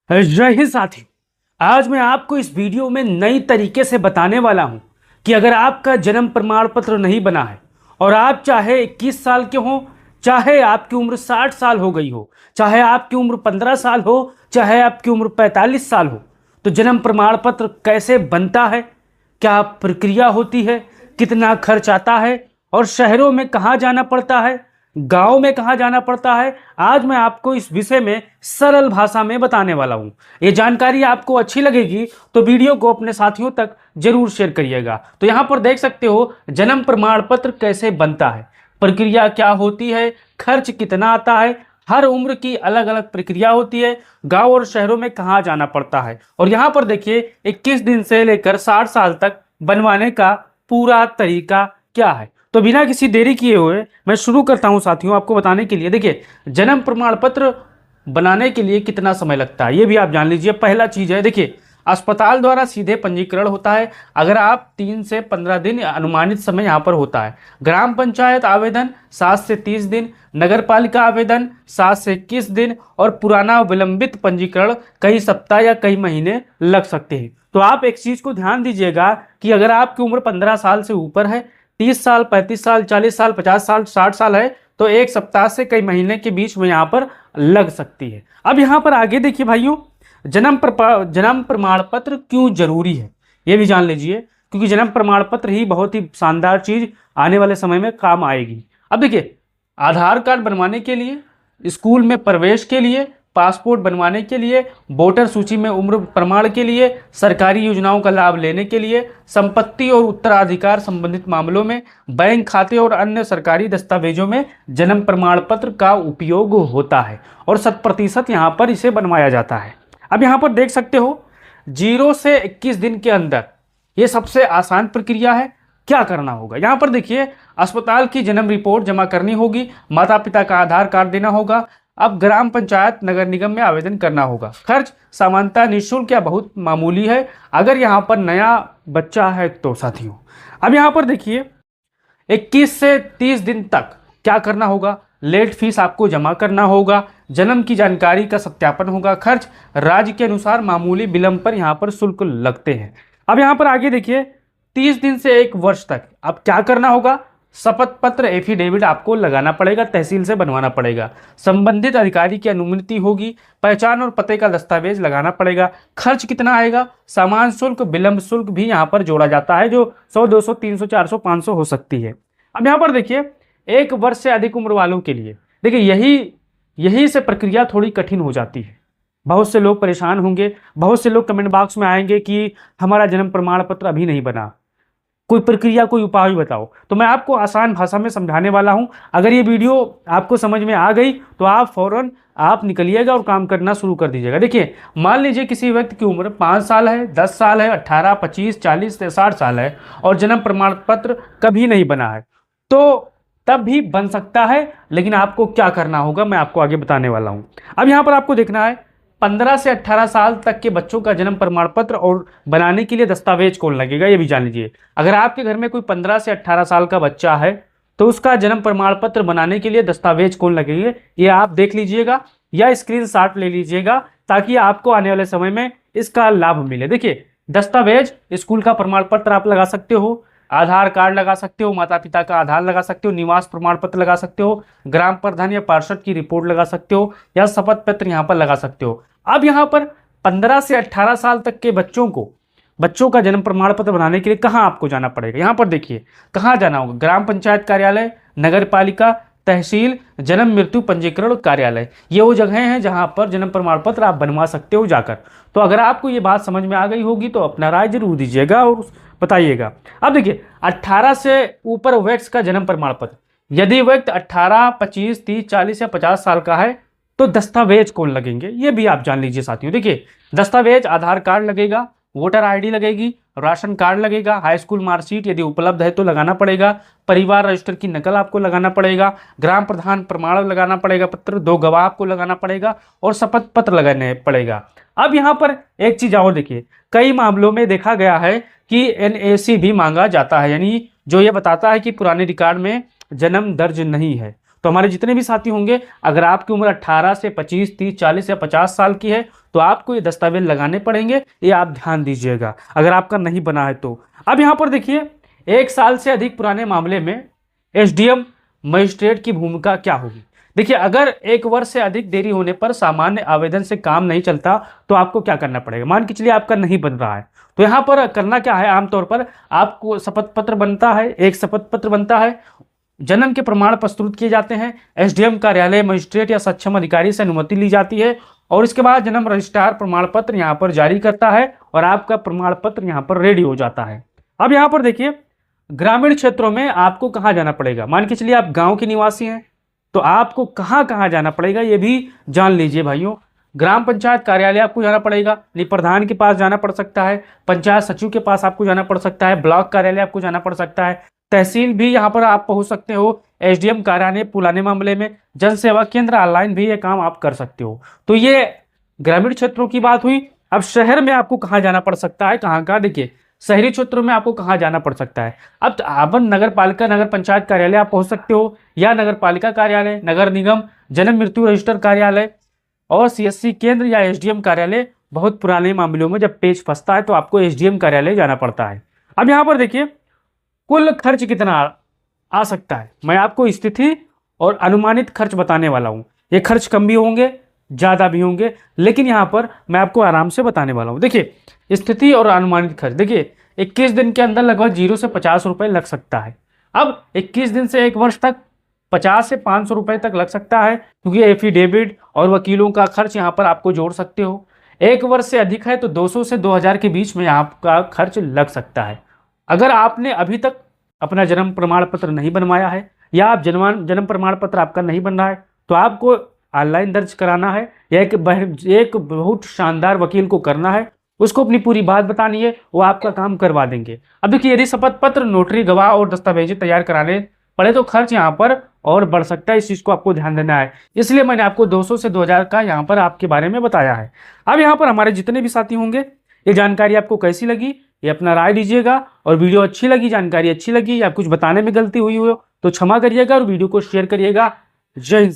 जय हिंद साथी। आज मैं आपको इस वीडियो में नई तरीके से बताने वाला हूं कि अगर आपका जन्म प्रमाण पत्र नहीं बना है और आप चाहे 21 साल के हो, चाहे आपकी उम्र 60 साल हो गई हो, चाहे आपकी उम्र 15 साल हो, चाहे आपकी उम्र 45 साल हो, तो जन्म प्रमाण पत्र कैसे बनता है, क्या प्रक्रिया होती है, कितना खर्च आता है और शहरों में कहाँ जाना पड़ता है, गांव में कहाँ जाना पड़ता है, आज मैं आपको इस विषय में सरल भाषा में बताने वाला हूं। ये जानकारी आपको अच्छी लगेगी तो वीडियो को अपने साथियों तक जरूर शेयर करिएगा। तो यहां पर देख सकते हो जन्म प्रमाण पत्र कैसे बनता है, प्रक्रिया क्या होती है, खर्च कितना आता है, हर उम्र की अलग अलग प्रक्रिया होती है, गांव और शहरों में कहाँ जाना पड़ता है और यहाँ पर देखिए 21 दिन से लेकर 60 साल तक बनवाने का पूरा तरीका क्या है। तो बिना किसी देरी किए हुए मैं शुरू करता हूं साथियों आपको बताने के लिए। देखिए जन्म प्रमाण पत्र बनाने के लिए कितना समय लगता है ये भी आप जान लीजिए। पहला चीज है, देखिए अस्पताल द्वारा सीधे पंजीकरण होता है, अगर आप 3 से 15 दिन अनुमानित समय यहाँ पर होता है। ग्राम पंचायत आवेदन 7 से 30 दिन, नगर पालिका आवेदन 7 से 21 दिन और पुराना विलंबित पंजीकरण कई सप्ताह या कई महीने लग सकते हैं। तो आप एक चीज को ध्यान दीजिएगा कि अगर आपकी उम्र 15 साल से ऊपर है, 30 साल, 35 साल, 40 साल, 50 साल, 60 साल है, तो एक सप्ताह से कई महीने के बीच में यहाँ पर लग सकती है। अब यहाँ पर आगे देखिए भाइयों, जन्म प्रमाण पत्र क्यों जरूरी है ये भी जान लीजिए, क्योंकि जन्म प्रमाण पत्र ही बहुत ही शानदार चीज आने वाले समय में काम आएगी। अब देखिए आधार कार्ड बनवाने के लिए, स्कूल में प्रवेश के लिए, पासपोर्ट बनवाने के लिए, वोटर सूची में उम्र प्रमाण के लिए, सरकारी योजनाओं का लाभ लेने के लिए, संपत्ति और उत्तराधिकार संबंधित मामलों में, बैंक खाते और अन्य सरकारी दस्तावेजों में जन्म प्रमाण पत्र का उपयोग होता है और 100% यहाँ पर इसे बनवाया जाता है। अब यहाँ पर देख सकते हो 0 से 21 दिन के अंदर ये सबसे आसान प्रक्रिया है। क्या करना होगा, यहाँ पर देखिए अस्पताल की जन्म रिपोर्ट जमा करनी होगी, माता पिता का आधार कार्ड देना होगा, अब ग्राम पंचायत नगर निगम में आवेदन करना होगा। खर्च सामान्यतः निःशुल्क या बहुत मामूली है अगर यहाँ पर नया बच्चा है तो साथियों। अब यहाँ पर देखिए 21 से 30 दिन तक क्या करना होगा, लेट फीस आपको जमा करना होगा, जन्म की जानकारी का सत्यापन होगा, खर्च राज्य के अनुसार मामूली विलंब पर यहाँ पर शुल्क लगते हैं। अब यहाँ पर आगे देखिए 30 दिन से 1 वर्ष तक अब क्या करना होगा, शपथ पत्र एफिडेविट आपको लगाना पड़ेगा, तहसील से बनवाना पड़ेगा, संबंधित अधिकारी की अनुमति होगी, पहचान और पते का दस्तावेज लगाना पड़ेगा। खर्च कितना आएगा, सामान शुल्क, विलंब शुल्क भी यहाँ पर जोड़ा जाता है जो 100, 200, 300, 400, 500 हो सकती है। अब यहाँ पर देखिए 1 वर्ष से अधिक उम्र वालों के लिए देखिए यही से प्रक्रिया थोड़ी कठिन हो जाती है। बहुत से लोग परेशान होंगे, बहुत से लोग कमेंट बॉक्स में आएंगे कि हमारा जन्म प्रमाण पत्र अभी नहीं बना, कोई प्रक्रिया, कोई उपाय बताओ। तो मैं आपको आसान भाषा में समझाने वाला हूं। अगर ये वीडियो आपको समझ में आ गई तो आप फौरन निकलिएगा और काम करना शुरू कर दीजिएगा। देखिए मान लीजिए किसी व्यक्ति की उम्र 5 साल है, 10 साल है, 18, 25, 40 से 60 साल है और जन्म प्रमाण पत्र कभी नहीं बना है, तो तब भी बन सकता है, लेकिन आपको क्या करना होगा मैं आपको आगे बताने वाला हूं। अब यहाँ पर आपको देखना है 15 से 18 साल तक के बच्चों का जन्म प्रमाण पत्र और बनाने के लिए दस्तावेज कौन लगेगा ये भी जान लीजिए। अगर आपके घर में कोई 15 से 18 साल का बच्चा है तो उसका जन्म प्रमाण पत्र बनाने के लिए दस्तावेज कौन लगेंगे ये आप देख लीजिएगा या स्क्रीनशॉट ले लीजिएगा ताकि आपको आने वाले समय में इसका लाभ मिले। देखिए दस्तावेज स्कूल का प्रमाण पत्र आप लगा सकते हो, आधार कार्ड लगा सकते हो, माता पिता का आधार लगा सकते हो, निवास प्रमाण पत्र लगा सकते हो, ग्राम प्रधान या पार्षद की रिपोर्ट लगा सकते हो या शपथ पत्र यहाँ पर लगा सकते हो। अब यहाँ पर 15 से 18 साल तक के बच्चों का जन्म प्रमाण पत्र बनाने के लिए कहाँ आपको जाना पड़ेगा, यहाँ पर देखिए कहाँ जाना होगा, ग्राम पंचायत कार्यालय, नगर पालिका, तहसील, जन्म मृत्यु पंजीकरण कार्यालय, ये वो जगह हैं जहाँ पर जन्म प्रमाण पत्र आप बनवा सकते हो जाकर। तो अगर आपको ये बात समझ में आ गई होगी तो अपना राय जरूर दीजिएगा और बताइएगा। अब देखिए 18 से ऊपर व्यक्ति का जन्म प्रमाण पत्र, यदि व्यक्ति 18, 25, 30, 40 या 50 साल का है तो दस्तावेज कौन लगेंगे ये भी आप जान लीजिए साथियों। देखिए दस्तावेज आधार कार्ड लगेगा, वोटर आईडी लगेगी, राशन कार्ड लगेगा, हाई स्कूल मार्कशीट यदि उपलब्ध है तो लगाना पड़ेगा, परिवार रजिस्टर की नकल आपको लगाना पड़ेगा, ग्राम प्रधान प्रमाण लगाना पड़ेगा पत्र, 2 गवाह आपको लगाना पड़ेगा और शपथ पत्र लगाने पड़ेगा। अब यहाँ पर एक चीज और देखिए, कई मामलों में देखा गया है कि एनएसी भी मांगा जाता है, यानी जो ये बताता है कि पुराने रिकॉर्ड में जन्म दर्ज नहीं है, तो हमारे जितने भी साथी होंगे, अगर आपकी उम्र 18 से 25, 30, 40 या 50 साल की है तो आपको ये दस्तावेज लगाने पड़ेंगे, ये आप ध्यान दीजिएगा अगर आपका नहीं बना है तो। अब यहाँ पर देखिए, 1 साल से अधिक पुराने मामले में एसडीएम मजिस्ट्रेट की भूमिका क्या होगी। देखिए, अगर 1 वर्ष से अधिक देरी होने पर सामान्य आवेदन से काम नहीं चलता तो आपको क्या करना पड़ेगा। मान के चलिए आपका नहीं बन रहा है, तो यहाँ पर करना क्या है, आमतौर पर आपको शपथ पत्र बनता है, एक शपथ पत्र बनता है, जन्म के प्रमाण प्रस्तुत किए जाते हैं, एसडीएम कार्यालय मजिस्ट्रेट या सक्षम अधिकारी से अनुमति ली जाती है और इसके बाद जन्म रजिस्ट्रार प्रमाण पत्र यहाँ पर जारी करता है और आपका प्रमाण पत्र यहाँ पर रेडी हो जाता है। अब यहाँ पर देखिए, ग्रामीण क्षेत्रों में आपको कहाँ जाना पड़ेगा। मान के चलिए आप गांव के निवासी हैं तो आपको कहाँ कहाँ जाना पड़ेगा ये भी जान लीजिए भाइयों। ग्राम पंचायत कार्यालय आपको जाना पड़ेगा, यानी प्रधान के पास जाना पड़ सकता है, पंचायत सचिव के पास आपको जाना पड़ सकता है, ब्लॉक कार्यालय आपको जाना पड़ सकता है, तहसील भी यहाँ पर आप पहुँच सकते हो, एसडीएम कार्यालय पुराने मामले में, जन सेवा केंद्र ऑनलाइन भी ये काम आप कर सकते हो। तो ये ग्रामीण क्षेत्रों की बात हुई। अब शहर में आपको कहाँ जाना पड़ सकता है, कहाँ कहाँ, देखिए शहरी क्षेत्रों में आपको कहाँ जाना पड़ सकता है। अब आप नगर पालिका नगर पंचायत कार्यालय आप पहुंच सकते हो, या नगर पालिका कार्यालय, नगर निगम, जन्म मृत्यु रजिस्टर कार्यालय और सीएससी केंद्र या एसडीएम कार्यालय। बहुत पुराने मामलों में जब पेज फंसता है तो आपको एसडीएम कार्यालय जाना पड़ता है। अब यहाँ पर देखिए, कुल खर्च कितना आ सकता है, मैं आपको स्थिति और अनुमानित खर्च बताने वाला हूँ। ये खर्च कम भी होंगे, ज़्यादा भी होंगे, लेकिन यहाँ पर मैं आपको आराम से बताने वाला हूँ। देखिए, स्थिति और अनुमानित खर्च, देखिए 21 दिन के अंदर लगभग 0 से 50 रुपए लग सकता है। अब 21 दिन से 1 वर्ष तक 50 से 500 रुपए तक लग सकता है, क्योंकि एफिडेविट और वकीलों का खर्च यहाँ पर आपको जोड़ सकते हो। 1 वर्ष से अधिक है तो 200 से 2000 के बीच में आपका खर्च लग सकता है। अगर आपने अभी तक अपना जन्म प्रमाण पत्र नहीं बनवाया है या आप जन्म प्रमाण पत्र आपका नहीं बन रहा है तो आपको ऑनलाइन दर्ज कराना है या एक बहुत शानदार वकील को करना है, उसको अपनी पूरी बात बतानी है, वो आपका काम करवा देंगे। अब देखिए, यदि शपथ पत्र, नोटरी, गवाह और दस्तावेज तैयार कराने पड़े तो खर्च यहाँ पर और बढ़ सकता है, इस चीज़ को आपको ध्यान देना है। इसलिए मैंने आपको 200 से 2000 का यहाँ पर आपके बारे में बताया है। अब यहाँ पर हमारे जितने भी साथी होंगे, ये जानकारी आपको कैसी लगी ये अपना राय दीजिएगा, और वीडियो अच्छी लगी, जानकारी अच्छी लगी या कुछ बताने में गलती हुई हो तो क्षमा करिएगा और वीडियो को शेयर करिएगा। जय हिंद।